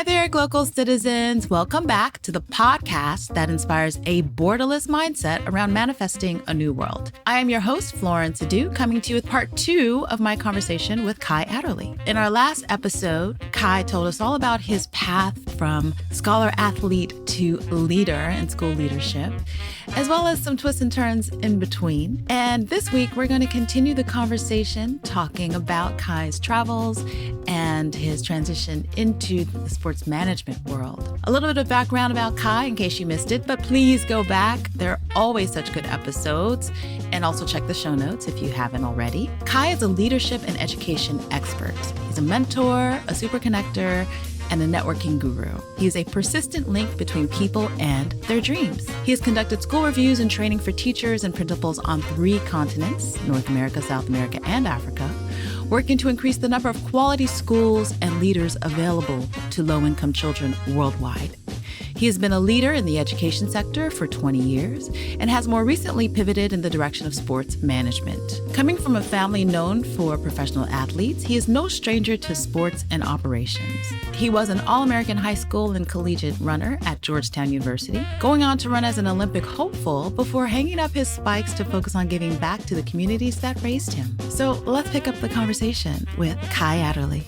there, Glocal citizens. Welcome back to the podcast that inspires a borderless mindset around manifesting a new world. I am your host, Florence Adu, coming to you with part 2 of my conversation with Kai Adderley. In our last episode, Kai told us all about his path from scholar athlete to leader in school leadership, as well as some twists and turns in between. And this week, we're going to continue the conversation talking about Kai's travels and his transition into the sports management world. A little bit of background about Kai in case you missed it, but please go back. There are always such good episodes. And also check the show notes if you haven't already. Kai is a leadership and education expert. He's a mentor, a super connector, and a networking guru. He is a persistent link between people and their dreams. He has conducted school reviews and training for teachers and principals on 3 continents, North America, South America, and Africa, working to increase the number of quality schools and leaders available to low-income children worldwide. He has been a leader in the education sector for 20 years and has more recently pivoted in the direction of sports management. Coming from a family known for professional athletes, he is no stranger to sports and operations. He was an All-American high school and collegiate runner at Georgetown University, going on to run as an Olympic hopeful before hanging up his spikes to focus on giving back to the communities that raised him. So let's pick up the conversation with Kai Adderley.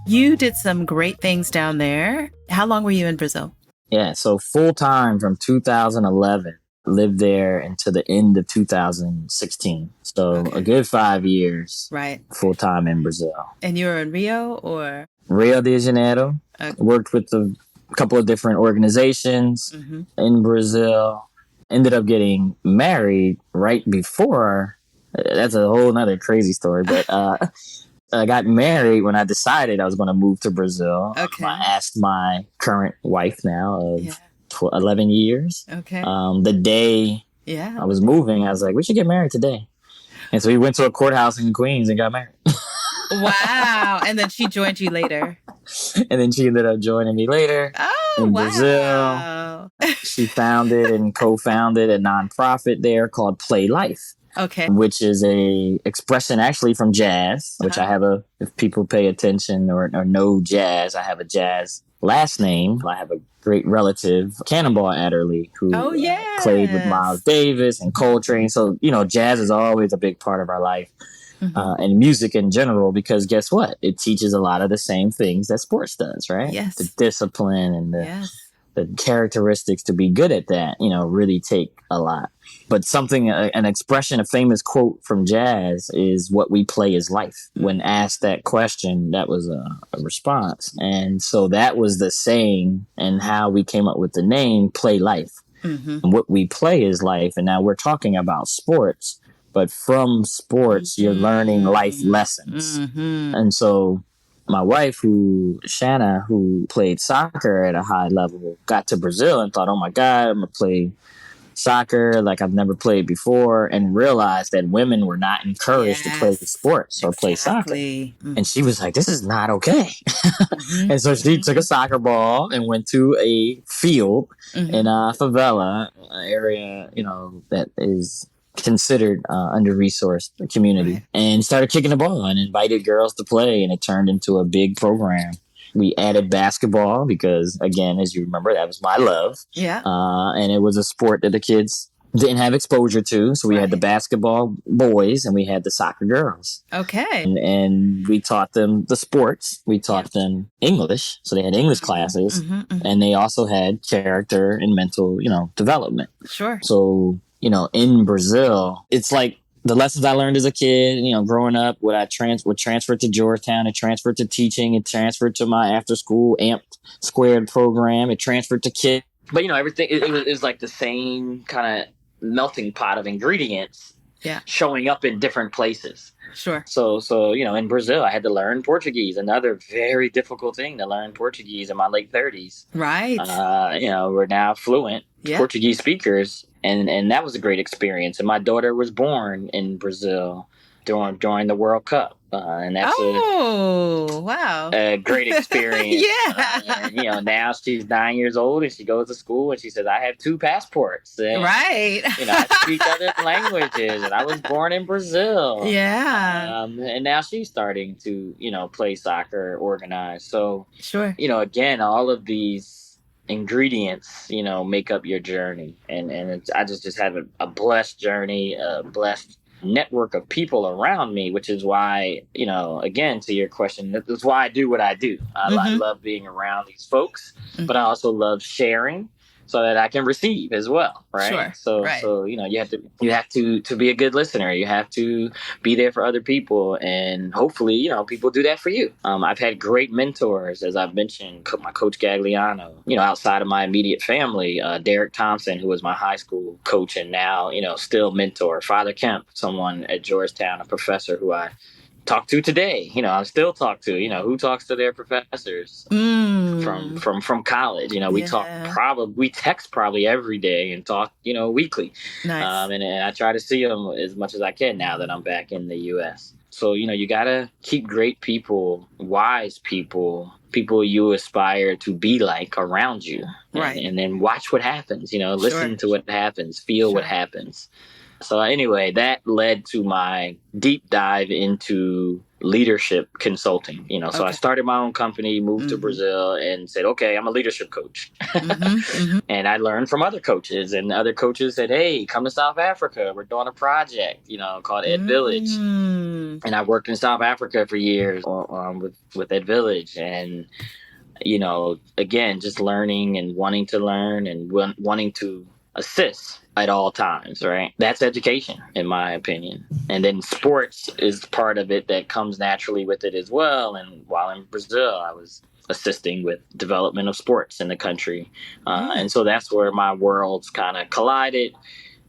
You did some great things down there. How long were you in Brazil? Yeah, so full-time from 2011. Lived there until the end of 2016. So a good 5 years. Right. Full-time in Brazil. And you were in Rio or? Rio de Janeiro. Okay. Worked with a couple of different organizations in Brazil. Ended up getting married right before. That's a whole nother crazy story, but I got married when I decided I was going to move to Brazil. Okay. I asked my current wife now of 11 years. Okay. The day I was moving, I was like, we should get married today. And so we went to a courthouse in Queens and got married. Wow. And then she joined you later. And then she ended up joining me later in Brazil. She founded and co-founded a nonprofit there called Play Life. Okay. Which is a expression actually from jazz, which I have if people pay attention or know jazz, I have a jazz last name. I have a great relative, Cannonball Adderley, who played with Miles Davis and Coltrane. So, jazz is always a big part of our life and music in general, because guess what? It teaches a lot of the same things that sports does, right? Yes. The discipline and the characteristics to be good at that, really take a lot. But an expression, a famous quote from jazz is what we play is life. When asked that question, that was a response. And so that was the saying and how we came up with the name Play Life. And what we play is life. And now we're talking about sports, but from sports, you're learning life lessons. And so my wife, Shanna, who played soccer at a high level, got to Brazil and thought, oh my God, I'm going to play soccer like I've never played before, and realized that women were not encouraged to play sports or play soccer. And she was like, this is not okay. And so she took a soccer ball and went to a field in a favela area, that is considered under-resourced community, and started kicking the ball and invited girls to play, and it turned into a big program. We added basketball because, again, as you remember, that was my love. Yeah. And it was a sport that the kids didn't have exposure to. So we had the basketball boys and we had the soccer girls. Okay. And we taught them the sports. We taught them English. So they had English classes. And they also had character and mental, development. Sure. So, in Brazil, it's like the lessons I learned as a kid, growing up, would transfer to Georgetown, it transferred to teaching, it transferred to my after school amped squared program, it transferred to kids. But, everything, it was like the same kind of melting pot of ingredients showing up in different places. Sure. So, in Brazil, I had to learn Portuguese, another very difficult thing to learn Portuguese in my late 30s. Right. We're now fluent Portuguese speakers. And that was a great experience. And my daughter was born in Brazil. during the World Cup. And that's wow. a great experience. Yeah. And, now she's 9 years old and she goes to school and she says, I have 2 passports. And, Right. I speak other languages and I was born in Brazil. Yeah. And now she's starting to, play soccer, organize. So, sure. Again, all of these ingredients, make up your journey. And I just had a blessed journey, a blessed network of people around me, which is why, again, to your question, that's why I do what I do. I love being around these folks, but I also love sharing so that I can receive as well, right? Sure. So you have to be a good listener. You have to be there for other people, and hopefully, people do that for you. I've had great mentors, as I've mentioned, my coach Gagliano. Outside of my immediate family, Derek Thompson, who was my high school coach, and now still mentor. Father Kemp, someone at Georgetown, a professor who I talk to today. I still talk to, who talks to their professors from college. We text probably every day and talk, weekly. Nice. And I try to see them as much as I can now that I'm back in the U.S. So, you got to keep great people, wise people you aspire to be like around you. Right. And then watch what happens, listen to what happens, feel what happens. So anyway, that led to my deep dive into leadership consulting. So I started my own company, moved to Brazil, and said, okay, I'm a leadership coach. And I learned from other coaches, and other coaches said, hey, come to South Africa. We're doing a project, called Ed Village. And I worked in South Africa for years with Ed Village. And, again, just learning and wanting to learn and wanting to assist at all times, right? That's education, in my opinion. And then sports is part of it that comes naturally with it as well. And while in Brazil, I was assisting with development of sports in the country. And so that's where my worlds kind of collided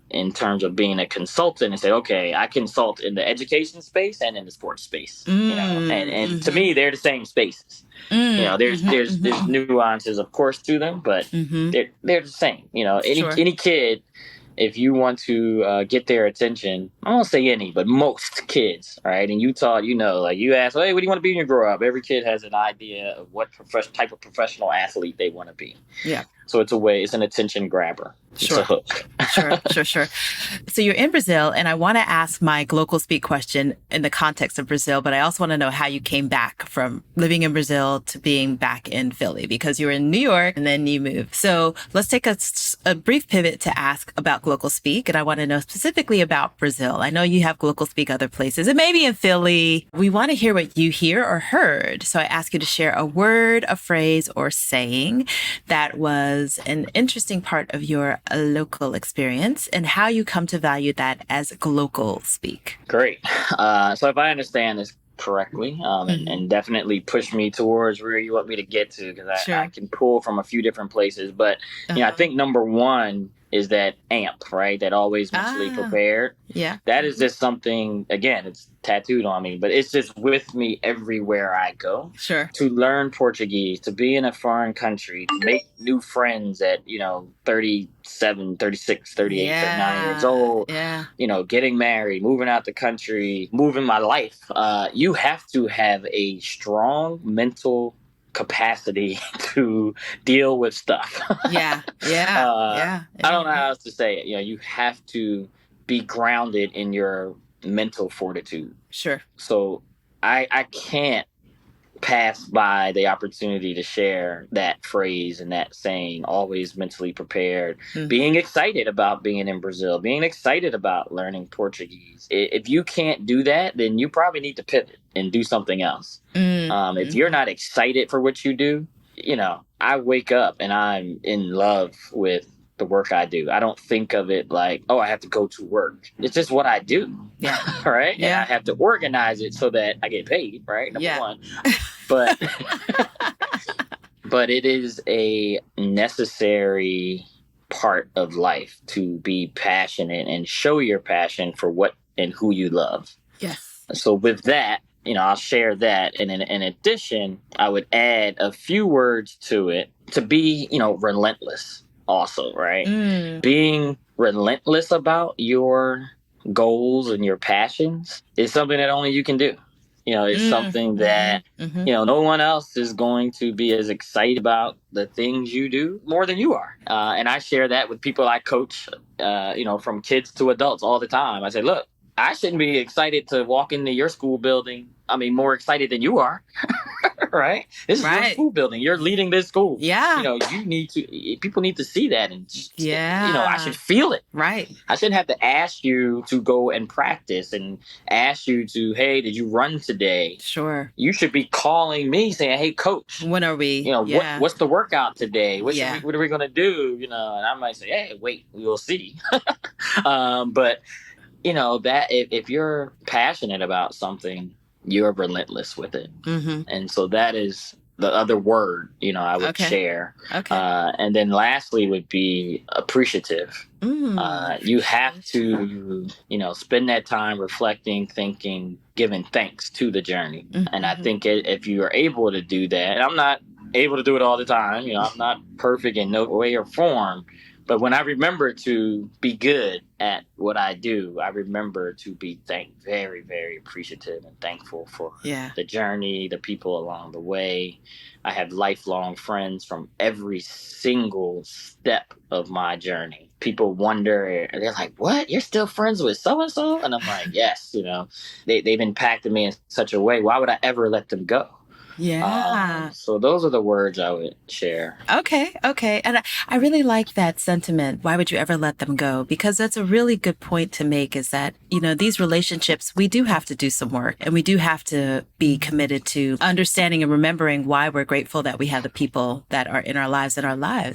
in terms of being a consultant and say, okay, I consult in the education space and in the sports space. And to me, they're the same spaces. There's nuances, of course, to them, but they're the same. Any kid, if you want to get their attention, I won't say any, but most kids, right? In Utah, you ask, hey, what do you want to be when you grow up? Every kid has an idea of what type of professional athlete they want to be. Yeah. So it's an attention grabber. It's a hook. Sure. So you're in Brazil, and I want to ask my Glocal Speak question in the context of Brazil, but I also want to know how you came back from living in Brazil to being back in Philly, because you were in New York and then you moved. So let's take a brief pivot to ask about Glocal Speak, and I want to know specifically about Brazil. I know you have Glocal Speak other places, and maybe in Philly. We want to hear what you hear or heard. So I ask you to share a word, a phrase, or saying that was an interesting part of your local experience and how you come to value that as Glocal Speak. Great. So if I understand this correctly, and definitely push me towards where you want me to get to, because I can pull from a few different places. But I think number one is that AMP, right? That always mentally prepared. Yeah. That is just something, again, it's tattooed on me, but it's just with me everywhere I go. Sure. To learn Portuguese, to be in a foreign country, to make new friends at, 37, 36, 38, 39 years old. Yeah. Getting married, moving out the country, moving my life. You have to have a strong mental capacity to deal with stuff. Yeah. I don't know how else to say it. You have to be grounded in your mental fortitude. Sure. So I can't pass by the opportunity to share that phrase and that saying, always mentally prepared, being excited about being in Brazil, being excited about learning Portuguese. If you can't do that, then you probably need to pivot and do something else. If you're not excited for what you do, I wake up and I'm in love with the work I do. I don't think of it like, oh, I have to go to work. It's just what I do. Yeah. Right? Yeah. And I have to organize it so that I get paid, right? Number one. But but it is a necessary part of life to be passionate and show your passion for what and who you love. Yes. So with that, I'll share that. And in addition, I would add a few words to it to be, relentless also, right? Being relentless about your goals and your passions is something that only you can do. It's something that, no one else is going to be as excited about the things you do more than you are. And I share that with people I coach, from kids to adults all the time. I say, look, I shouldn't be excited to walk into your school building. I mean, more excited than you are. Right? This is your school building. You're leading this school. Yeah. People need to see that. And, I should feel it. Right. I shouldn't have to ask you to go and practice and ask you to, hey, did you run today? Sure. You should be calling me saying, hey, coach. When are we? What's the workout today? What are we going to do? And I might say, hey, wait, we'll see. But, that if you're passionate about something, you're relentless with it. And so that is the other word, I would share. Okay. And then lastly would be appreciative. You have to, spend that time reflecting, thinking, giving thanks to the journey. And I think if you are able to do that, and I'm not able to do it all the time, I'm not perfect in no way or form. But when I remember to be good at what I do, I remember to be very, very appreciative and thankful for the journey, the people along the way. I have lifelong friends from every single step of my journey. People wonder, they're like, what? You're still friends with so-and-so? And I'm like, yes, they've impacted me in such a way. Why would I ever let them go? Yeah. So those are the words I would share. Okay. And I really like that sentiment. Why would you ever let them go? Because that's a really good point to make, is that, these relationships, we do have to do some work, and we do have to be committed to understanding and remembering why we're grateful that we have the people that are in our lives.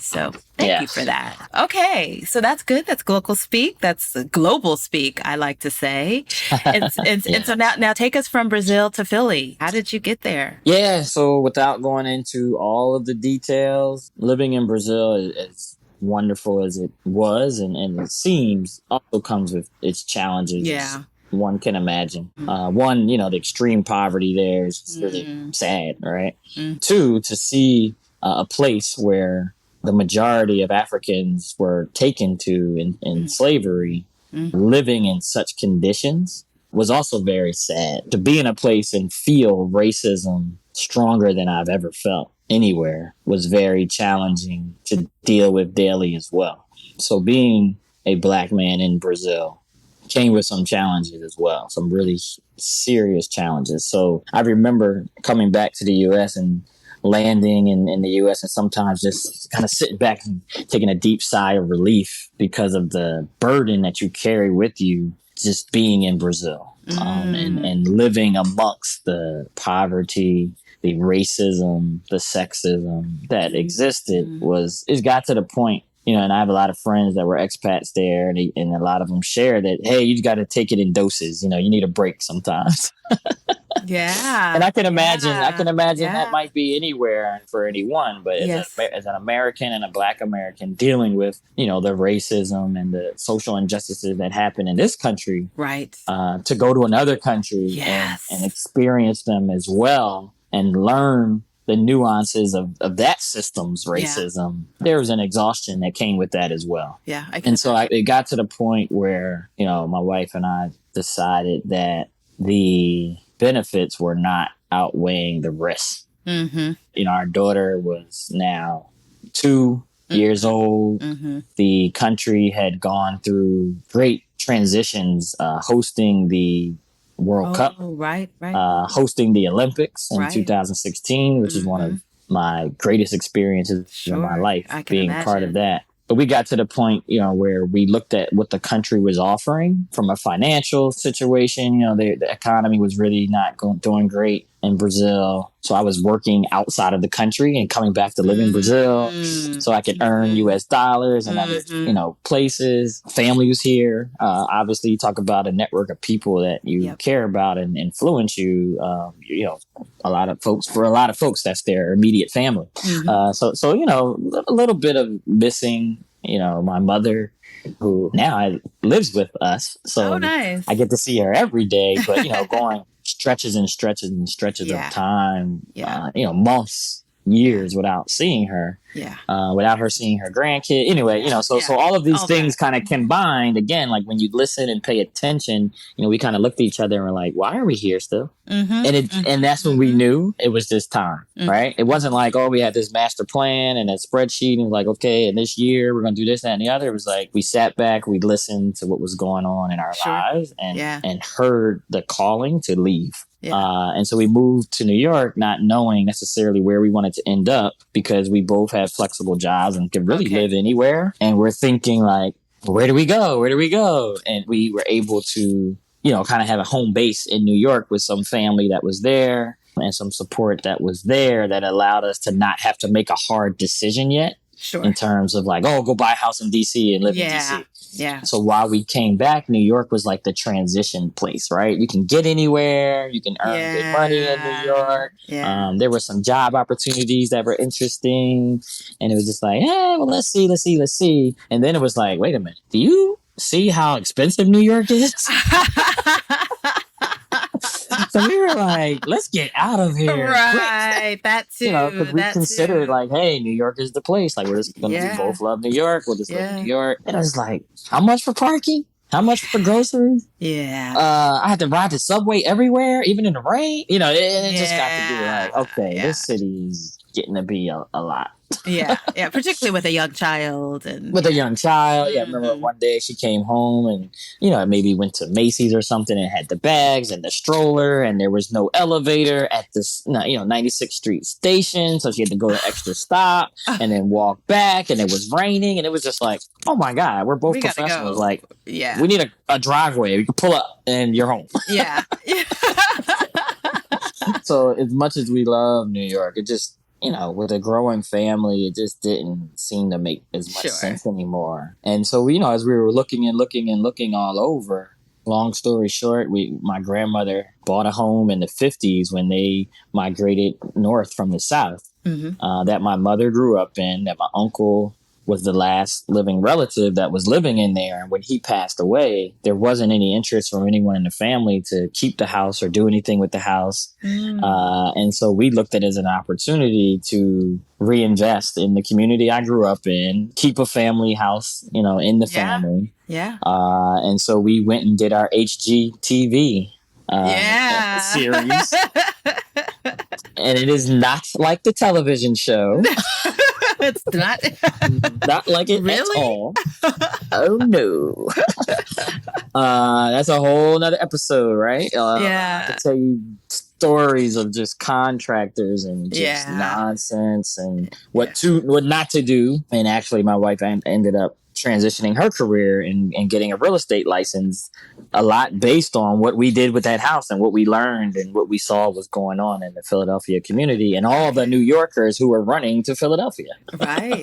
So thank you for that. Okay. So that's good. That's Glocal speak. That's global speak, I like to say. And so now take us from Brazil to Philly. How did you get there? Yeah, so without going into all of the details, living in Brazil is wonderful as it was and it seems, also comes with its challenges. Yeah. One can imagine. One, the extreme poverty there is really sad, right? Two, to see a place where the majority of Africans were taken to in slavery, living in such conditions, was also very sad. To be in a place and feel racism stronger than I've ever felt anywhere was very challenging to deal with daily as well. So being a Black man in Brazil came with some challenges as well, some really serious challenges. So I remember coming back to the U.S. and landing in the U.S. and sometimes just kind of sitting back and taking a deep sigh of relief because of the burden that you carry with you just being in Brazil and living amongst the poverty, the racism, the sexism that existed. It got to the point, and I have a lot of friends that were expats there, and a lot of them share that, hey, you got to take it in doses. You need a break sometimes. Yeah. And I can imagine that might be anywhere for anyone, but as an American and a Black American dealing with, the racism and the social injustices that happen in this country, right? To go to another country and experience them as well and learn the nuances of that system's racism, there was an exhaustion that came with that as well. Yeah. It got to the point where, my wife and I decided that the benefits were not outweighing the risks. Our daughter was now 2 years old. The country had gone through great transitions, hosting the World Cup, right. hosting the Olympics in 2016, which is one of my greatest experiences in my life, being part of that. But we got to the point, where we looked at what the country was offering from a financial situation. The economy was really not doing great in Brazil. So I was working outside of the country and coming back to live in Brazil so I could earn US dollars and other, places. Family was here. Obviously, you talk about a network of people that you care about and influence you. A lot of folks, that's their immediate family. So a little bit of missing, my mother, who now lives with us. So nice. I get to see her every day, but, going stretches and stretches and stretches of time, months years without seeing her. Without her seeing her grandkid. Anyway, so all of these things kind of combined, again, like when you listen and pay attention, we kind of looked at each other and we're like, why are we here still? And that's when we knew it was this time, right? It wasn't like, oh, we had this master plan and a spreadsheet and like, okay, and this year we're going to do this, that, and the other. It was like, we sat back, we listened to what was going on in our lives and heard the calling to leave. And so we moved to New York, not knowing necessarily where we wanted to end up, because we both had flexible jobs and could really live anywhere. And we're thinking like, where do we go? Where do we go? And we were able to, kind of have a home base in New York with some family that was there and some support that was there that allowed us to not have to make a hard decision yet. In terms of like, oh, go buy a house in DC and live in DC. So while we came back, New York was like the transition place, right? You can get anywhere. You can earn good money in New York. There were some job opportunities that were interesting. And it was just like, well, let's see. And then it was like, wait a minute. Do you see how expensive New York is? So we were like, let's get out of here. Right. Quick. That too. Because we considered like, hey, New York is the place. Like, we're just going to both love New York. We'll just live in New York. And I was like, how much for parking? How much for groceries? I had to ride the subway everywhere, even in the rain. It just got to be like, okay, this city's getting to be a lot. Particularly with a young child. And with a young child. I remember one day she came home and, maybe went to Macy's or something and had the bags and the stroller, and there was no elevator at this, 96th Street station. So she had to go to extra stop and then walk back, and it was raining, and it was just like, oh my God, we're both professionals. Like, we need a driveway. We can pull up and you're home. So as much as we love New York, it just, with a growing family, it just didn't seem to make as much sense anymore. And so, as we were looking all over, long story short, my grandmother bought a home in the 50s when they migrated north from the South, that my mother grew up in, that my uncle was the last living relative that was living in there. And when he passed away, there wasn't any interest from anyone in the family to keep the house or do anything with the house. And so we looked at it as an opportunity to reinvest in the community I grew up in, keep a family house, in the family. And so we went and did our HGTV series. And it is not like the television show. It's not. Not like it at all. Oh, no. That's a whole nother episode, right? I could tell you stories of just contractors and just nonsense and what not to do. And actually, my wife ended up transitioning her career and getting a real estate license a lot based on what we did with that house and what we learned and what we saw was going on in the Philadelphia community and all the New Yorkers who were running to Philadelphia. Right.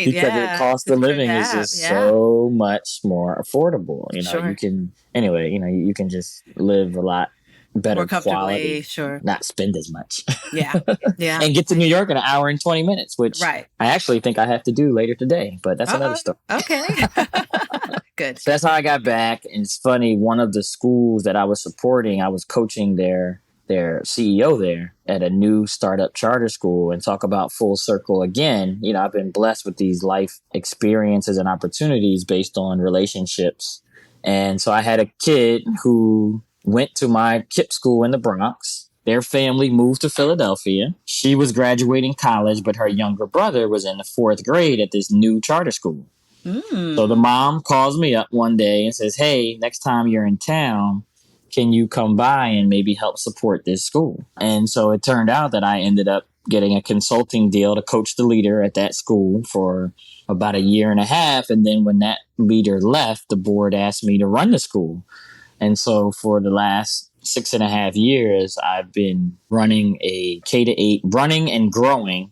Because the cost of living is just so much more affordable. You can, you can just live a lot better quality, not spend as much. And get to New York in an hour and 20 minutes, which I actually think I have to do later today, but that's another story. Okay. Good. So that's how I got back. And it's funny, one of the schools that I was supporting, I was coaching their CEO there at a new startup charter school. And talk about full circle again. I've been blessed with these life experiences and opportunities based on relationships. And so I had a kid who went to my KIPP school in the Bronx. Their family moved to Philadelphia. She was graduating college, but her younger brother was in the 4th grade at this new charter school. So the mom calls me up one day and says, hey, next time you're in town, can you come by and maybe help support this school? And so it turned out that I ended up getting a consulting deal to coach the leader at that school for about a year and a half. And then when that leader left, the board asked me to run the school. And so for the last 6.5 years, I've been running a K-8, running and growing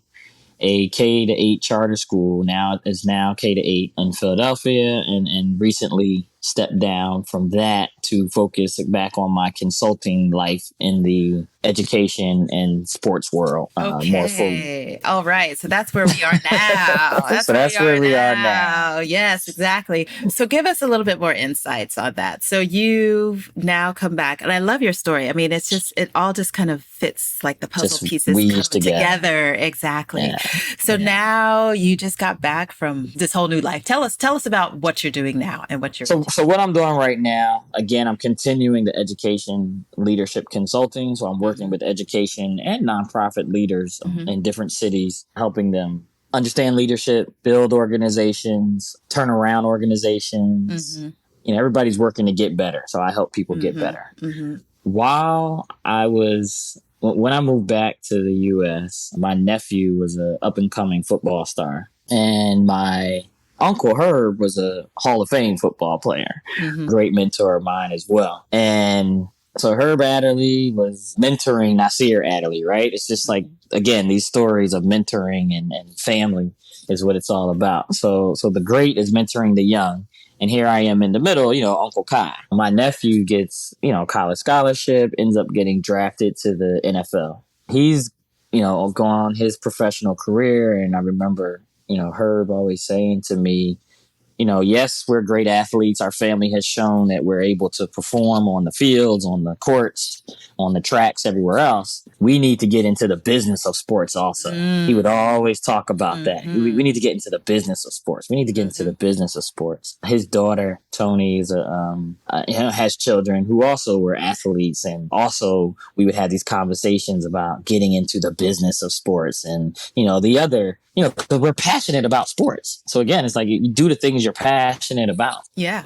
a K-8 charter school. Now is K-8 in Philadelphia, and recently stepped down from that to focus back on my consulting life in the education and sports world more fully. All right. So that's where we are now. That's where we are now. Yes, exactly. So give us a little bit more insights on that. So you've now come back, and I love your story. I mean, it all just kind of fits like the puzzle pieces come together. Exactly. Yeah. So now you just got back from this whole new life. Tell us about what you're doing now and what you're So what I'm doing right now, again, I'm continuing the education leadership consulting. So I'm working with education and nonprofit leaders in different cities, helping them understand leadership, build organizations, turn around organizations. Everybody's working to get better. So I help people get better. While when I moved back to the U.S., my nephew was an up-and-coming football star. And my Uncle Herb was a Hall of Fame football player, great mentor of mine as well. And so Herb Adderley was mentoring Nasir Adderley, right? It's just like, again, these stories of mentoring and family is what it's all about. So the great is mentoring the young. And here I am in the middle, Uncle Kai. My nephew gets, college scholarship, ends up getting drafted to the NFL. He's, gone on his professional career. And I remember, Herb always saying to me, yes, we're great athletes. Our family has shown that we're able to perform on the fields, on the courts, on the tracks, everywhere else. We need to get into the business of sports also. He would always talk about that. We need to get into the business of sports. We need to get into the business of sports. His daughter, Tony, has children who also were athletes. And also we would have these conversations about getting into the business of sports and, the other, because we're passionate about sports. So again, it's like you do the things you're passionate about. Yeah.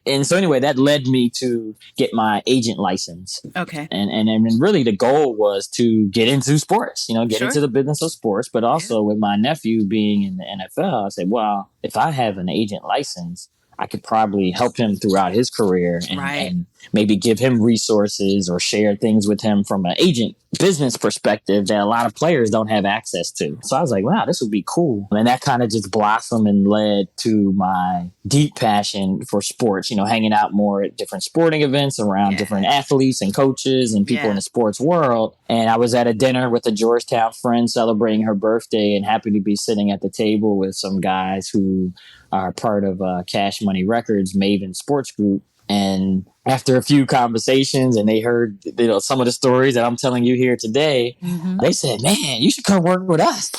And so anyway, that led me to get my agent license. Okay. And really the goal was to get into sports, get into the business of sports, but also with my nephew being in the NFL, I said, well, if I have an agent license, I could probably help him throughout his career and maybe give him resources or share things with him from an agent business perspective that a lot of players don't have access to. So I was like, wow, this would be cool. And that kind of just blossomed and led to my deep passion for sports, hanging out more at different sporting events around different athletes and coaches and people in the sports world. And I was at a dinner with a Georgetown friend celebrating her birthday and happy to be sitting at the table with some guys who are part of Cash Money Records, Maven Sports Group. And after a few conversations and they heard some of the stories that I'm telling you here today, they said, man, you should come work with us.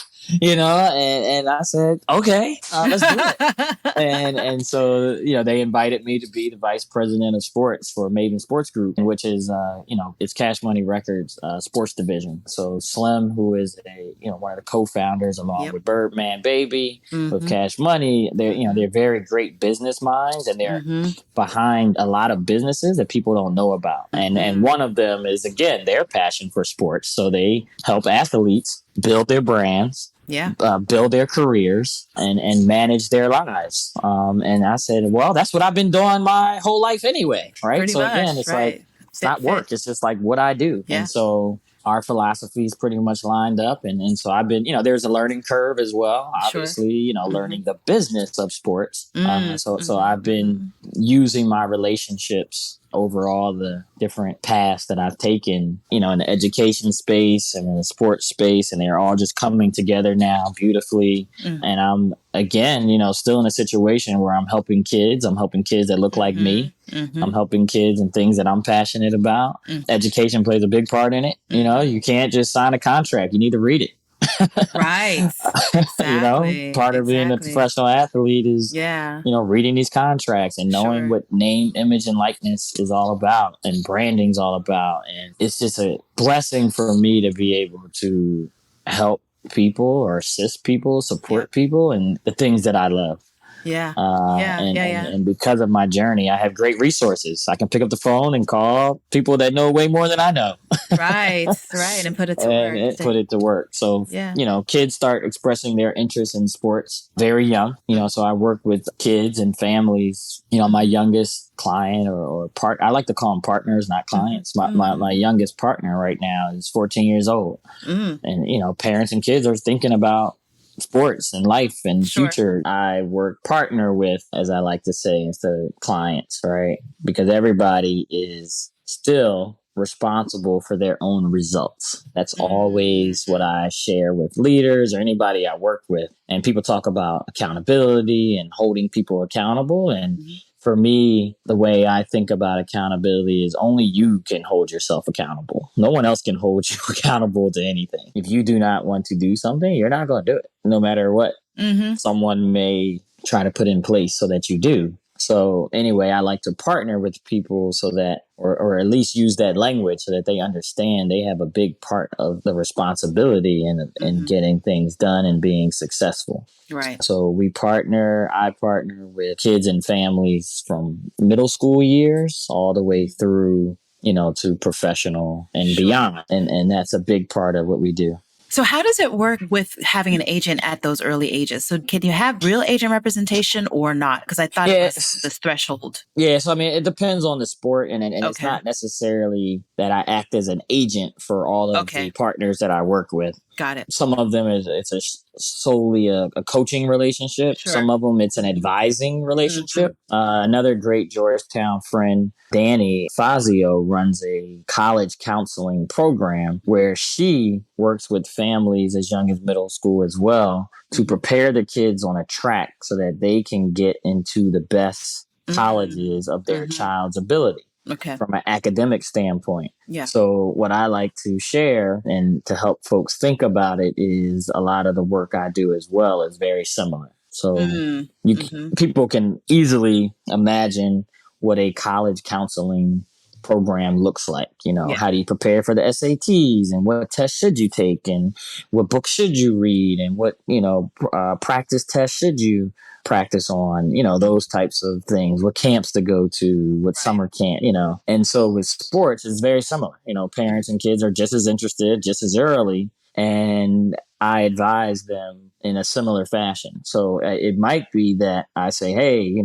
And I said, okay, let's do it. and so, they invited me to be the vice president of sports for Maven Sports Group, which is, it's Cash Money Records sports division. So Slim, who is one of the co-founders along with Birdman Baby with Cash Money, they're very great business minds and they're behind a lot of businesses that people don't know about. And one of them is, again, their passion for sports. So they help athletes build their brands, build their careers and manage their lives. And I said, well, that's what I've been doing my whole life anyway. Right. Pretty so much, again, it's like, it's not work. It's just like what I do. And so our philosophy is pretty much lined up. And so I've been, there's a learning curve as well, obviously, learning the business of sports. So I've been using my relationships over all the different paths that I've taken, in the education space and in the sports space, and they're all just coming together now beautifully. And I'm, again, still in a situation where I'm helping kids. I'm helping kids that look like me. I'm helping kids and things that I'm passionate about. Education plays a big part in it. You can't just sign a contract. You need to read it. Right. Exactly. Part of being a professional athlete is, reading these contracts and knowing what name, image, and likeness is all about and branding's all about. And it's just a blessing for me to be able to help people or assist people, support people, and the things that I love. And because of my journey, I have great resources. I can pick up the phone and call people that know way more than I know. Right. And put it to work. And put it to work. So, kids start expressing their interest in sports very young. So I work with kids and families. My youngest client or I like to call them partners, not clients. My youngest partner right now is 14 years old. And, parents and kids are thinking about sports and life and Sure. future. I partner with, as I like to say, instead of clients, right? Because everybody is still responsible for their own results. That's always what I share with leaders or anybody I work with. And people talk about accountability and holding people accountable. And for me, the way I think about accountability is only you can hold yourself accountable. No one else can hold you accountable to anything. If you do not want to do something, you're not going to do it, no matter what someone may try to put in place so that you do. So anyway, I like to partner with people so that, or at least use that language so that they understand they have a big part of the responsibility in getting things done and being successful. Right. So I partner with kids and families from middle school years all the way through, to professional and beyond. And that's a big part of what we do. So how does it work with having an agent at those early ages? So can you have real agent representation or not? Because I thought it was this threshold. Yeah, so I mean, it depends on the sport, and it's not necessarily that I act as an agent for all of the partners that I work with. Got it. Some of them it's solely a coaching relationship. Sure. Some of them it's an advising relationship. Another great Georgetown friend, Danny Fazio, runs a college counseling program where she works with families as young as middle school as well to prepare the kids on a track so that they can get into the best colleges of their child's ability. From an academic standpoint. Yeah. So what I like to share and to help folks think about it is a lot of the work I do as well is very similar. So people can easily imagine what a college counseling program looks like. How do you prepare for the SATs and what tests should you take and what books should you read and what, practice tests should you practice on, those types of things, what camps to go to, what summer camp, And so with sports, it's very similar. Parents and kids are just as interested, just as early. And I advise them in a similar fashion. So it might be that I say, hey,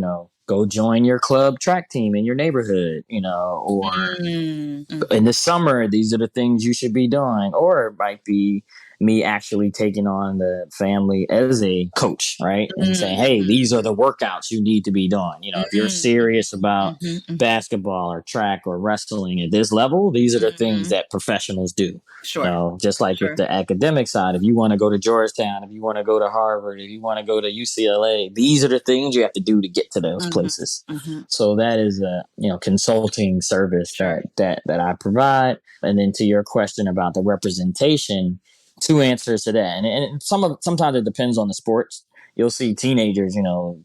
go join your club track team in your neighborhood, or in the summer, these are the things you should be doing. Or it might be me actually taking on the family as a coach, right? And saying, hey, these are the workouts you need to be doing. If you're serious about basketball or track or wrestling at this level, these are the things that professionals do. Sure. Just like with the academic side, if you want to go to Georgetown, if you want to go to Harvard, if you want to go to UCLA, these are the things you have to do to get to those places. So that is a consulting service that I provide. And then to your question about the representation, two answers to that. And sometimes it depends on the sports. You'll see teenagers,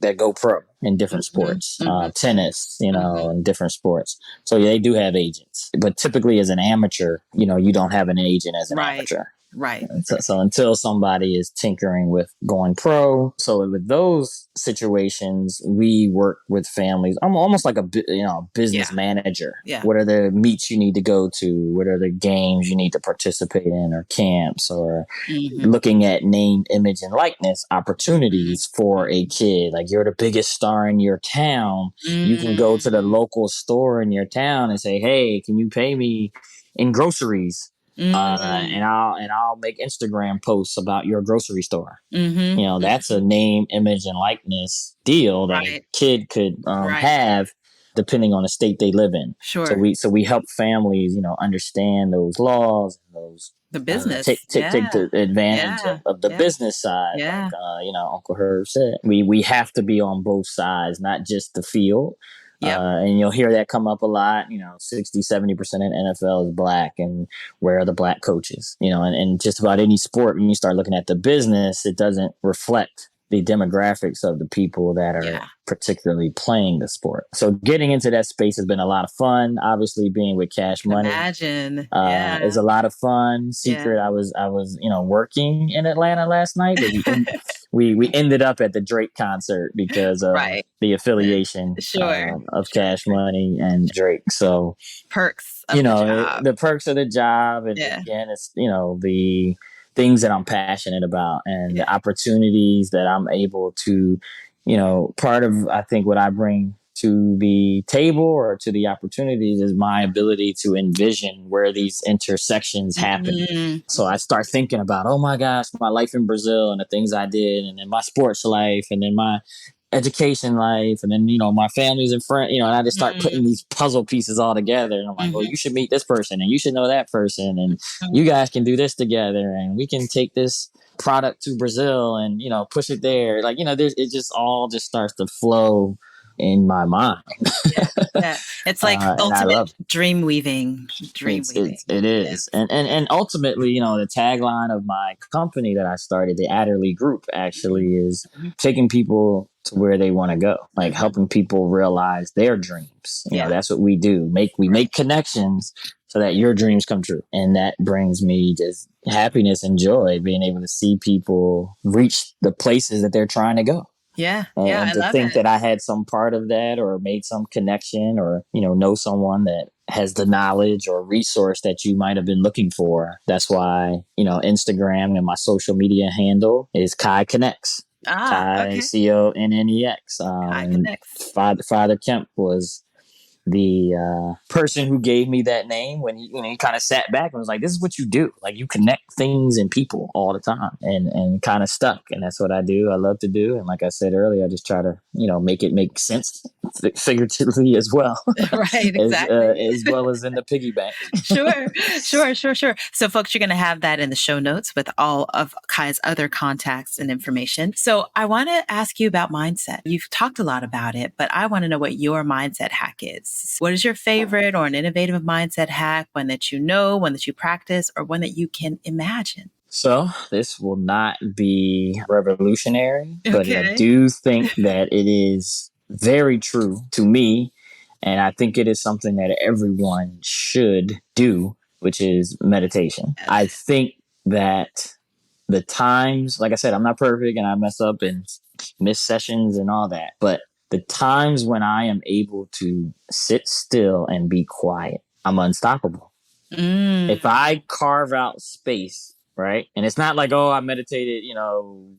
that go pro in different sports, tennis, in different sports. So they do have agents. But typically as an amateur, you don't have an agent as an amateur. Right. So until somebody is tinkering with going pro. So with those situations, we work with families. I'm almost like a business manager. Yeah. What are the meets you need to go to? What are the games you need to participate in, or camps, or looking at name, image, and likeness opportunities for a kid? Like, you're the biggest star in your town. You can go to the local store in your town and say, hey, can you pay me in groceries? And I'll make Instagram posts about your grocery store. That's a name, image, and likeness deal that a kid could have, depending on the state they live in. Sure. So we help families, understand those laws and those the business. Take the advantage of the business side. Yeah. Like Uncle Herb said, we have to be on both sides, not just the field. And you'll hear that come up a lot. 60, 70% in NFL is black, and where are the black coaches? And just about any sport, when you start looking at the business, it doesn't reflect the demographics of the people that are particularly playing the sport. So getting into that space has been a lot of fun. Obviously, being with Cash Money is a lot of fun. Secret, I was working in Atlanta last night, but we ended up at the Drake concert because of the affiliation of Cash Money and Drake. So perks of the job. The perks of the job, and again, it's the things that I'm passionate about and the opportunities that I'm able to, part of, I think, what I bring to the table or to the opportunities is my ability to envision where these intersections happen. Mm-hmm. So I start thinking about, oh my gosh, my life in Brazil and the things I did, and then my sports life, and then my education life, and then, my family's and friends, and I just start putting these puzzle pieces all together. And I'm like, well, you should meet this person, and you should know that person, and you guys can do this together, and we can take this product to Brazil and, push it there. Like, it just all just starts to flow in my mind. Yeah. It's like ultimate dream weaving. It is. And ultimately, the tagline of my company that I started, the Adderley Group, actually is taking people to where they want to go, like helping people realize their dreams. That's what we do. We make connections so that your dreams come true. And that brings me just happiness and joy, being able to see people reach the places that they're trying to go. Yeah. And to think that I had some part of that, or made some connection, or, know someone that has the knowledge or resource that you might have been looking for. That's why, Instagram and my social media handle is Kai Connects. Kai, CONNEX. Kai Connects. Father Kemp was the person who gave me that name when he kind of sat back and was like, this is what you do. Like, you connect things and people all the time, and kind of stuck. And that's what I do. I love to do. And like I said earlier, I just try to, make it make sense figuratively as well. Right, exactly. as well as in the piggy bank. Sure. So folks, you're going to have that in the show notes with all of Kai's other contacts and information. So I want to ask you about mindset. You've talked a lot about it, but I want to know what your mindset hack is. What is your favorite or an innovative mindset hack, one that you know, one that you practice, or one that you can imagine? So this will not be revolutionary, but I do think that it is very true to me. And I think it is something that everyone should do, which is meditation. I think that the times, like I said, I'm not perfect and I mess up and miss sessions and all that, but the times when I am able to sit still and be quiet, I'm unstoppable. If I carve out space, right? And it's not like, oh, I meditated,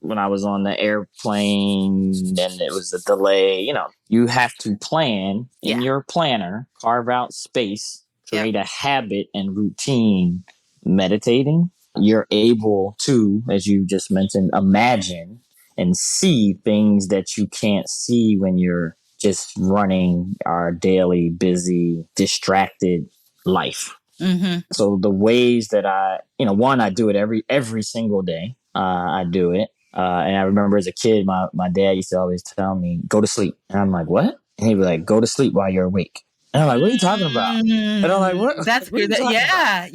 when I was on the airplane and it was a delay. You have to plan in your planner, carve out space, create a habit and routine meditating. You're able to, as you just mentioned, imagine and see things that you can't see when you're just running our daily, busy, distracted life. So the ways that I do it every single day. I do it. And I remember as a kid, my dad used to always tell me, go to sleep. And I'm like, what? And he'd be like, go to sleep while you're awake. And I'm like, what are you talking about? And I'm like, what? That's good. Yeah.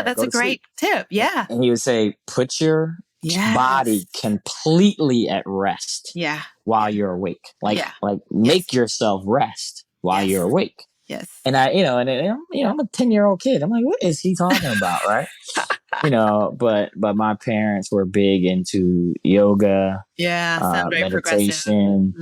That's a great tip. Yeah. And he would say, put your body completely at rest while you're awake. Make yourself rest while you're awake. Yes. And I'm a 10-year-old kid. I'm like, what is he talking about? Right. But my parents were big into yoga, meditation.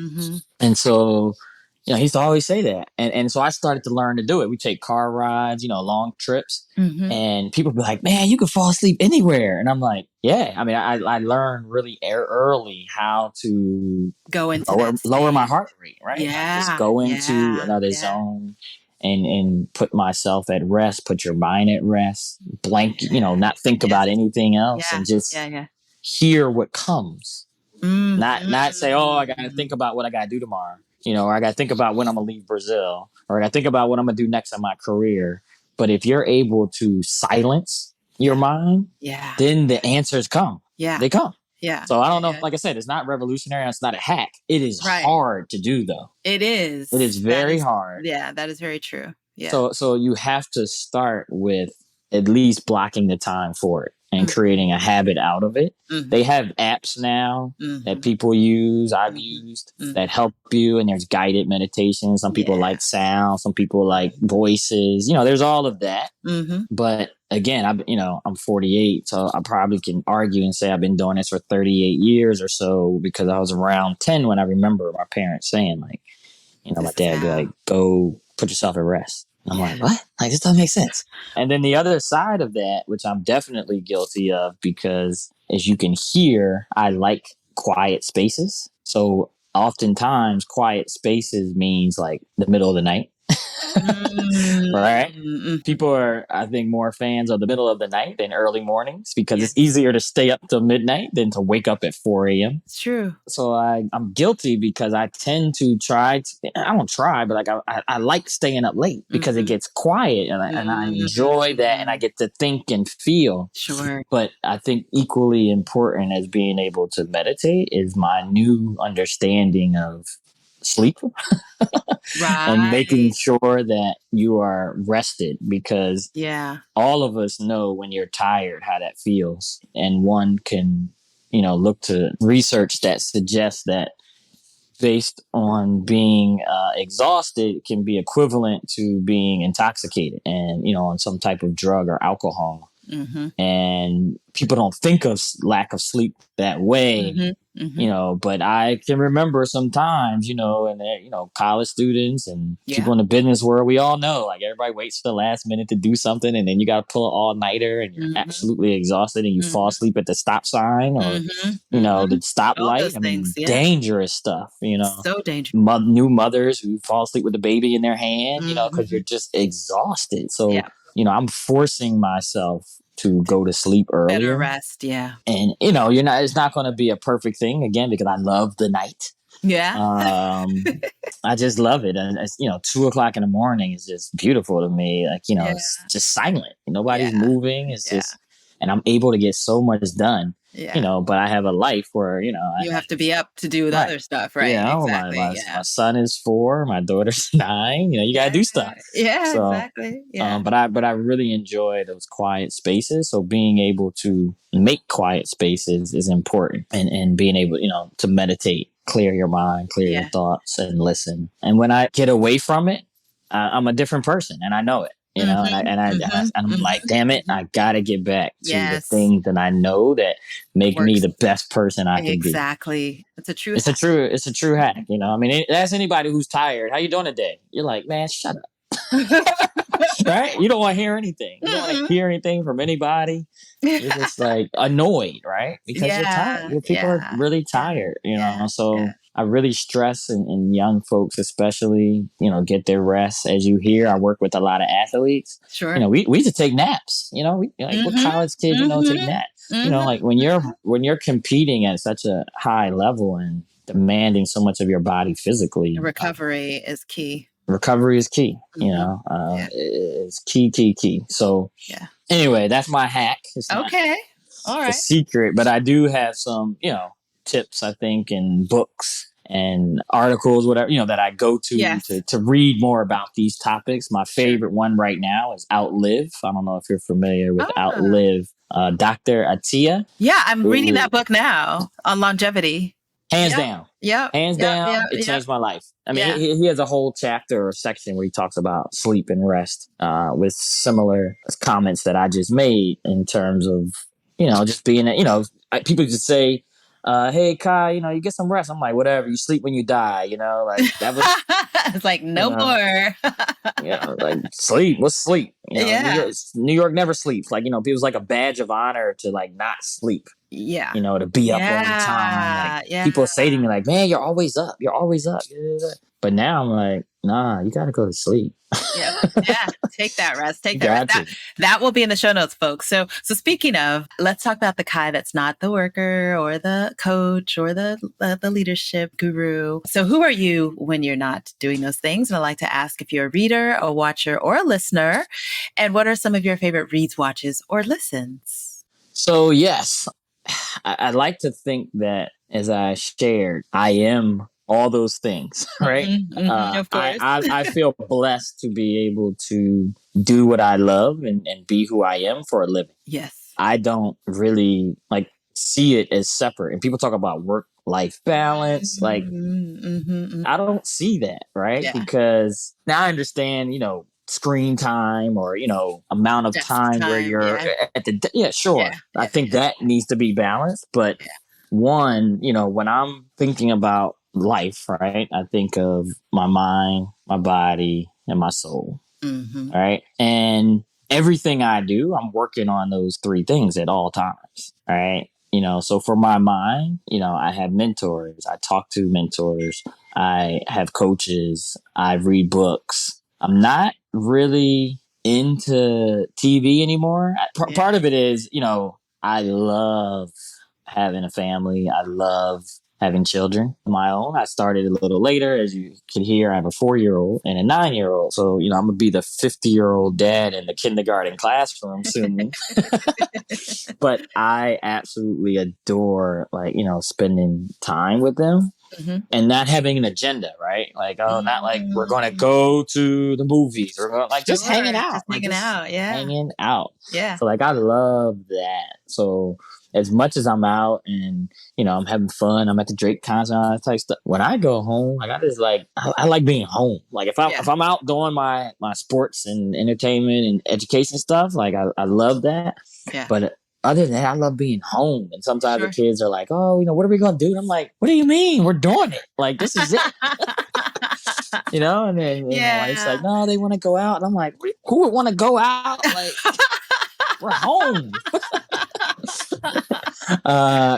And so, he used to always say that. And so I started to learn to do it. We take car rides, long trips, and people be like, man, you can fall asleep anywhere. And I'm like, yeah. I mean, I learned really early how to go into lower my heart rate, right? Yeah. Just go into another zone and put myself at rest, put your mind at rest, not think about anything else, and just hear what comes. Not say, oh, I got to think about what I got to do tomorrow. Or I got to think about when I'm going to leave Brazil, or I got to think about what I'm going to do next in my career. But if you're able to silence your mind, then the answers come. Yeah. They come. Yeah. So I don't know. Like I said, it's not revolutionary. It's not a hack. It is hard to do, though. It is. It is very hard. Yeah, that is very true. Yeah. So you have to start with at least blocking the time for it and creating a habit out of it. They have apps now that people use, I've used, that help you. And there's guided meditation. Some people like sound. Some people like voices. There's all of that. But again, I'm 48, so I probably can argue and say I've been doing this for 38 years or so, because I was around 10 when I remember my parents saying, like, my dad would be like, go put yourself at rest. I'm like, what? Like, this doesn't make sense. And then the other side of that, which I'm definitely guilty of, because as you can hear, I like quiet spaces. So oftentimes quiet spaces means like the middle of the night. Right? People are, I think, more fans of the middle of the night than early mornings because it's easier to stay up till midnight than to wake up at 4 a.m. It's true. So I'm guilty because I tend to I don't try, but like I like staying up late because it gets quiet and I enjoy that and I get to think and feel. Sure. But I think equally important as being able to meditate is my new understanding of sleep. Right. And making sure that you are rested because all of us know when you're tired how that feels. And one can, look to research that suggests that based on being exhausted it can be equivalent to being intoxicated and, on some type of drug or alcohol. And people don't think of lack of sleep that way. But I can remember sometimes, and college students and people in the business world, we all know, like everybody waits for the last minute to do something and then you got to pull an all-nighter and you're absolutely exhausted and you fall asleep at the stop sign or, the stoplight. I mean, dangerous stuff, So dangerous. New mothers who fall asleep with the baby in their hand, because you're just exhausted. So, I'm forcing myself to go to sleep earlier. Better rest, yeah. And, it's not going to be a perfect thing, again, because I love the night. Yeah. I just love it. And, 2:00 in the morning is just beautiful to me. Like, it's just silent. Nobody's moving. It's just, and I'm able to get so much done. But I have a life where, you have to be up to do the other stuff, right? Exactly. My son is 4, my daughter's 9. You got to do stuff. Yeah, so, exactly. Yeah. But I really enjoy those quiet spaces. So being able to make quiet spaces is important, and being able, to meditate, clear your mind, clear your thoughts, and listen. And when I get away from it, I'm a different person, and I know it. And I'm like, damn it, I gotta get back to the things that I know that make me the best person I can be. Exactly. It's a true hack. I mean, ask anybody who's tired, how you doing today? You're like, man, shut up. Right? You don't want to hear anything. You don't want to hear anything from anybody. You're just like annoyed, right? Because you're tired. People are really tired, so I really stress in young folks, especially, get their rest. As you hear, I work with a lot of athletes. Sure. We used to take naps, what college kids, take naps. Like when you're competing at such a high level and demanding so much of your body physically. Recovery is key. Recovery is key, it's key. So anyway, that's my hack. It's okay. All right. A secret, but I do have some, tips, I think, in books and articles, whatever, that I go to read more about these topics. My favorite one right now is Outlive. I don't know if you're familiar with Outlive, Dr. Attia. Yeah, I'm reading that book now on longevity. Hands down. Hands down. It changed my life. I mean, he has a whole chapter or section where he talks about sleep and rest, with similar comments that I just made in terms of, just being, people just say, hey, Kai, you get some rest. I'm like, whatever. You sleep when you die, like that was. It's like, no more. Like sleep. What's sleep? New York never sleeps. Like, it was like a badge of honor to like not sleep. Yeah. To be up all the time. Like, people say to me like, man, you're always up. You're always up. But now I'm like, nah, you got to go to sleep. Yeah. Take that rest. Take that rest. That will be in the show notes, folks. So speaking of, let's talk about the Kai that's not the worker or the coach or the leadership guru. So who are you when you're not doing those things? And I'd like to ask if you're a reader, a watcher, or a listener. And what are some of your favorite reads, watches, or listens? So yes, I like to think that, as I shared, I am all those things, right? Of course. I feel blessed to be able to do what I love and be who I am for a living. Yes. I don't really see it as separate. And people talk about work-life balance. I don't see that, right? Yeah. Because now I understand, screen time or, amount of time where you're at the, sure. I think that needs to be balanced. But one, when I'm thinking about life, right, I think of my mind, my body, and my soul. Right. And everything I do, I'm working on those 3 things at all times. Right. So for my mind, I have mentors. I talk to mentors. I have coaches. I read books. I'm not really into TV anymore. Part of it is, I love having a family. I love having children of my own. I started a little later. As you can hear, I have a 4-year-old and a 9-year-old. So, I'm going to be the 50-year-old dad in the kindergarten classroom soon. But I absolutely adore, spending time with them. Mm-hmm. And not having an agenda, right? Not like we're going to go to the movies or just hanging out. Hanging out. Yeah. So I love that. So as much as I'm out and, I'm having fun, I'm at the Drake concert, all that type of stuff. When I go home, I like being home. If I'm out doing my sports and entertainment and education stuff, I love that. Yeah. But other than that, I love being home. And sometimes the kids are like, oh, what are we going to do? And I'm like, what do you mean? We're doing it. This is it. And then my wife's like, no, they want to go out. And I'm like, who would want to go out? We're home.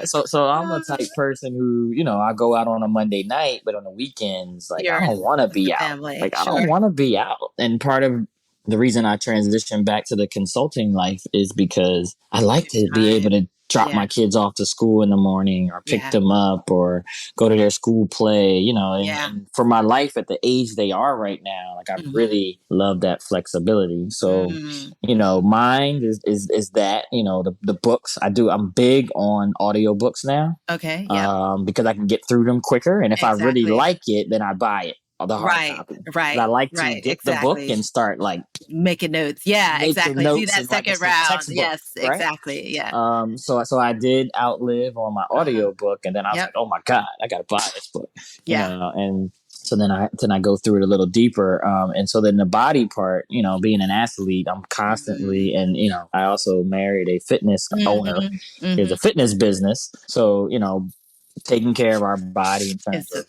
So I'm the type person who, I go out on a Monday night, but on the weekends, I don't want to be out. I don't want to be out. And part of the reason I transitioned back to the consulting life is because I like to be able to drop my kids off to school in the morning or pick them up or go to their school play, and for my life at the age they are right now, I really love that flexibility. So, mine is that, the books I'm big on audiobooks now. Okay. Yeah. Because I can get through them quicker. And if I really like it, then I buy it. The hard copy. Right. I like to get the book and start making notes. Yeah, exactly. Do that second round. Textbook, yes, right? Exactly. Yeah. So I did outlive on my audiobook, and then I was like, oh my God, I gotta buy this book. Yeah. And so then I go through it a little deeper. And so then the body part, being an athlete, I'm constantly and I also married a fitness owner. There's a fitness business. So, taking care of our body in terms of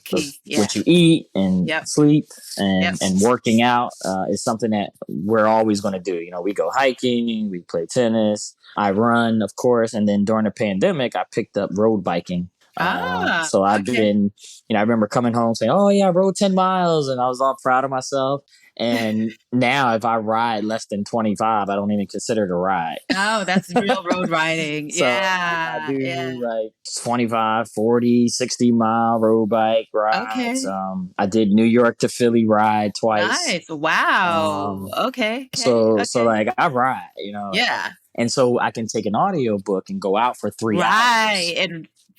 what you eat and sleep and working out is something that we're always going to do. We go hiking, we play tennis, I run, of course. And then during the pandemic, I picked up road biking. So I've been, I remember coming home saying, oh yeah, I rode 10 miles and I was all proud of myself. And now if I ride less than 25, I don't even consider it a ride. Oh, that's real road riding. So I do 25, 40, 60 mile road bike rides. Okay. I did New York to Philly ride twice. Nice. Wow. Okay. So I ride, Yeah. And so I can take an audio book and go out for 3 hours. Right.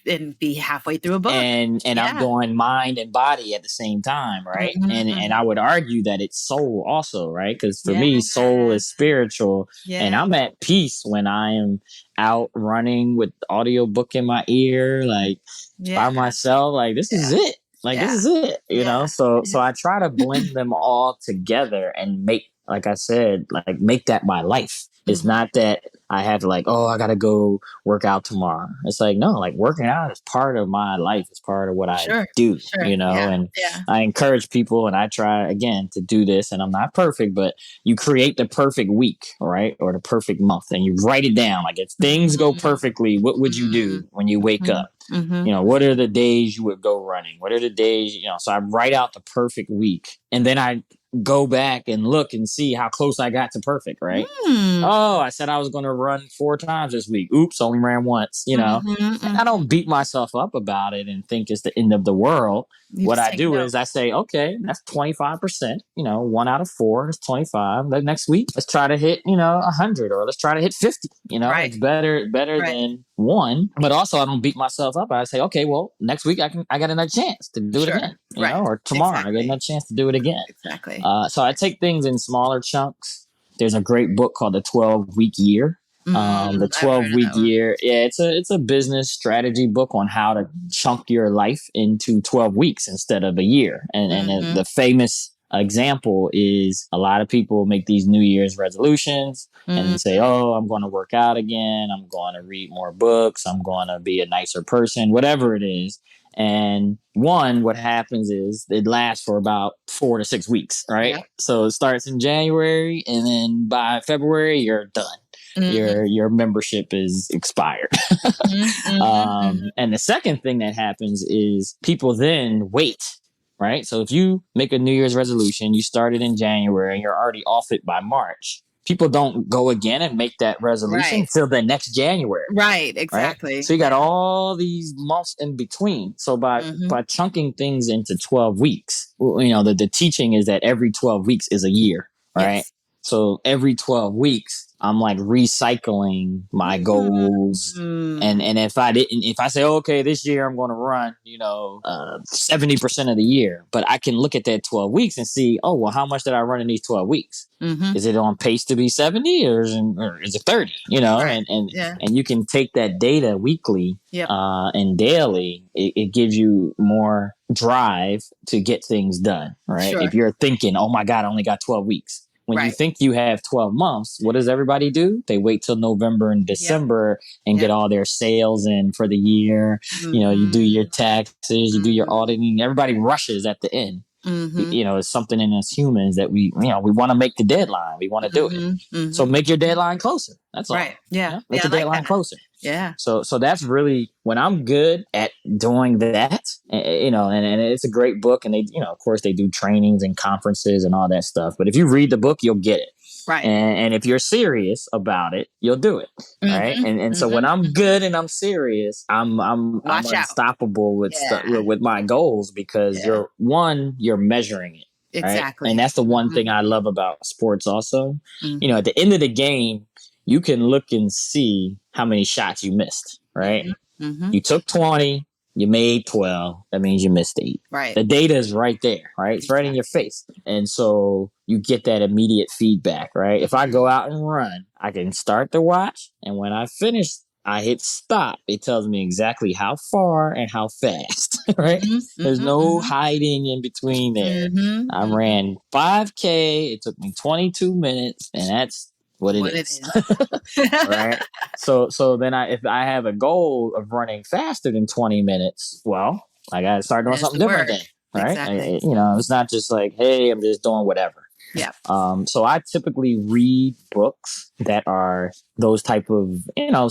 And be halfway through a book. And I'm going mind and body at the same time, right? And I would argue that it's soul also, right? Because for me, soul is spiritual. Yeah. And I'm at peace when I am out running with the audiobook in my ear, by myself. This is it. This is it, you know? So I try to blend them all together and make, like I said, make that my life. It's not that I have to I got to go work out tomorrow. It's no, working out is part of my life. It's part of what I do, and I encourage people and I try again to do this, and I'm not perfect, but you create the perfect week, right? Or the perfect month, and you write it down. If things go perfectly, what would you do when you wake up? What are the days you would go running? What are the days, so I write out the perfect week, and then I go back and look and see how close I got to perfect, right? Oh, I said I was going to run 4 times this week. Oops, only ran once, And I don't beat myself up about it and think it's the end of the world. What I do is I say, okay, that's 25%, 1 out of 4 is 25. The next week, let's try to hit, 100 or let's try to hit 50, It's better than 1, but also I don't beat myself up. I say, okay, well, next week I got another chance to do it again, or tomorrow I get another chance to do it again. Exactly. So I take things in smaller chunks. There's a great book called The 12-Week Year. The 12-week year. Yeah, it's a business strategy book on how to chunk your life into 12 weeks instead of a year. And the famous example is a lot of people make these New Year's resolutions and say, oh, I'm going to work out again. I'm going to read more books. I'm going to be a nicer person, whatever it is. And what happens is it lasts for about 4 to 6 weeks, right? Yeah. So it starts in January and then by February, you're done. your membership is expired. And the second thing that happens is people then wait. Right. So if you make a New Year's resolution, you started in January and you're already off it by March. People don't go again and make that resolution until the next January. Right. Exactly. Right? So you got all these months in between. So by chunking things into 12 weeks, the teaching is that every 12 weeks is a year. Right. Yes. So every 12 weeks, I'm like recycling my goals. And if I say, okay, this year I'm going to run, 70% of the year, but I can look at that 12 weeks and see, oh, well, how much did I run in these 12 weeks? Is it on pace to be 70 or is it 30? Right. And you can take that data weekly and daily. It gives you more drive to get things done. Right. Sure. If you're thinking, oh my God, I only got 12 weeks. When you think you have 12 months, what does everybody do? They wait till November and December and get all their sales in for the year. You do your taxes, you do your auditing. Everybody rushes at the end. It's something in us humans that we want to make the deadline. We want to do it. So make your deadline closer. That's all. Right. Yeah. Make your deadline closer. Yeah. So that's really when I'm good at doing that, and it's a great book. And they, of course they do trainings and conferences and all that stuff. But if you read the book, you'll get it. Right. And if you're serious about it, you'll do it. Right. And so when I'm good and I'm serious, I'm unstoppable with with my goals because you're measuring it. Exactly. Right? And that's the one thing I love about sports also. At the end of the game, you can look and see how many shots you missed, right? You took 20, you made 12. That means you missed 8. Right. The data is right there, right? It's right in your face. And so you get that immediate feedback, right? If I go out and run, I can start the watch. And when I finish, I hit stop. It tells me exactly how far and how fast, right? There's no hiding in between there. I ran 5K. It took me 22 minutes, and that's what it is. Right. So then if I have a goal of running faster than 20 minutes, well, I got to start doing something different then. Right. Exactly. It's not just like, hey, I'm just doing whatever. Yeah. So I typically read books that are those type of,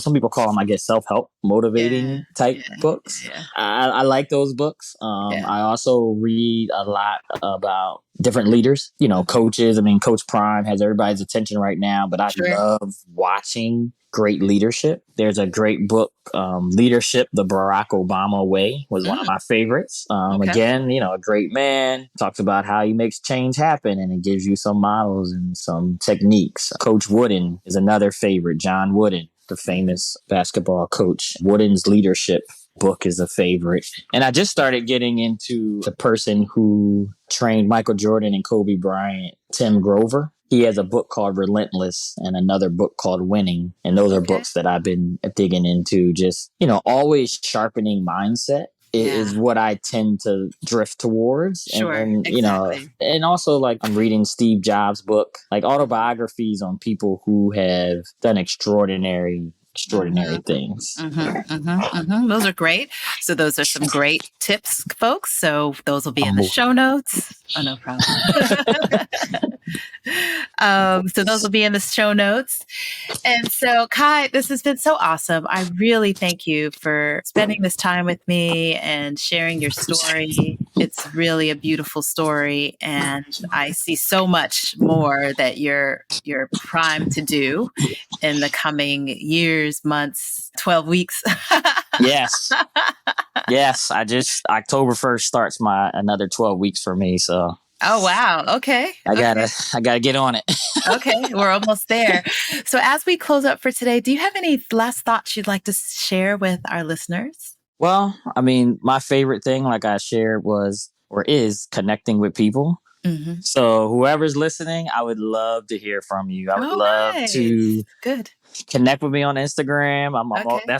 some people call them, I guess, self-help motivating type books. Yeah. I like those books. I also read a lot about different leaders, coaches. I mean, Coach Prime has everybody's attention right now, but I love watching great leadership. There's a great book, Leadership, the Barack Obama Way was one of my favorites. Again, a great man talks about how he makes change happen and it gives you some models and some techniques. Coach Wooden is another favorite. John Wooden, the famous basketball coach. Wooden's leadership book is a favorite. And I just started getting into the person who trained Michael Jordan and Kobe Bryant, Tim Grover. He has a book called Relentless and another book called Winning. And those are books that I've been digging into. Just, always sharpening mindset is what I tend to drift towards. Sure, and exactly. And also like I'm reading Steve Jobs' book, like autobiographies on people who have done extraordinary things. Those are great. So those are some great tips, folks. So those will be in the show notes. Oh, no problem. So those will be in the show notes. And so, Kai, this has been so awesome. I really thank you for spending this time with me and sharing your story. It's really a beautiful story, and I see so much more that you're primed to do in the coming years, months, 12 weeks. Yes. October 1st starts another 12 weeks for me. So. Oh, wow. Okay. I gotta get on it. Okay. We're almost there. So as we close up for today, do you have any last thoughts you'd like to share with our listeners? Well, I mean, my favorite thing, like I shared, is connecting with people. So whoever's listening, I would love to hear from you. I would love to connect with me on Instagram.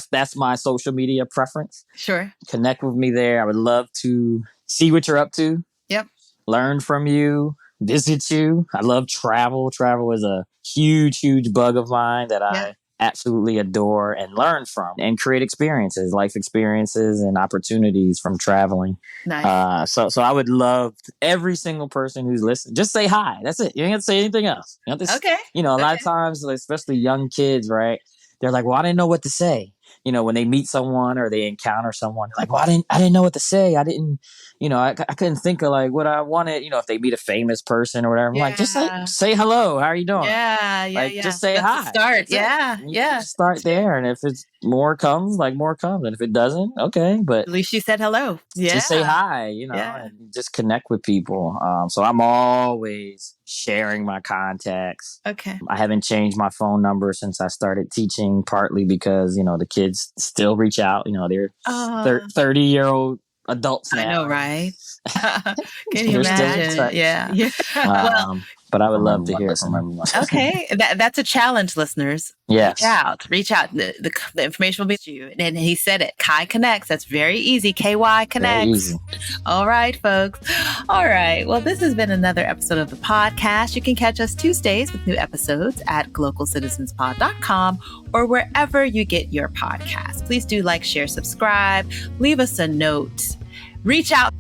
That's my social media preference. Sure. Connect with me there. I would love to see what you're up to. Yep. Learn from you, visit you. I love travel. Travel is a huge, huge bug of mine that I absolutely adore and learn from, and create experiences, life experiences and opportunities from traveling. Nice. So I would love every single person who's listening, just say hi. That's it. You don't have to say anything else. You don't have to, Okay. a lot of times, especially young kids, right? They're like, well, I didn't know what to say. When they meet someone or they encounter someone, like, well, I didn't know what to say. I didn't, I couldn't think of like what I wanted. If they meet a famous person or whatever, I'm like, just say hello. How are you doing? Yeah. Just say That's hi. the start. That's Yeah. you just start there, and if it's more comes, and if it doesn't, okay. But at least you said hello. Yeah. just say hi, and just connect with people. So I'm always sharing my contacts. Okay. I haven't changed my phone number since I started teaching, partly because, the kids still reach out. They're 30-year-old adults now. I know, right? Can you They're still in imagine? touch. Yeah. Well, but I would love to hear from everyone. Okay. That's a challenge, listeners. Yes. Reach out. The information will be to you. And he said it. Kai Connects. That's very easy. KY Connects. Very easy. All right, folks. All right. Well, this has been another episode of the podcast. You can catch us Tuesdays with new episodes at glocalcitizenspod.com or wherever you get your podcasts. Please do like, share, subscribe, leave us a note. Reach out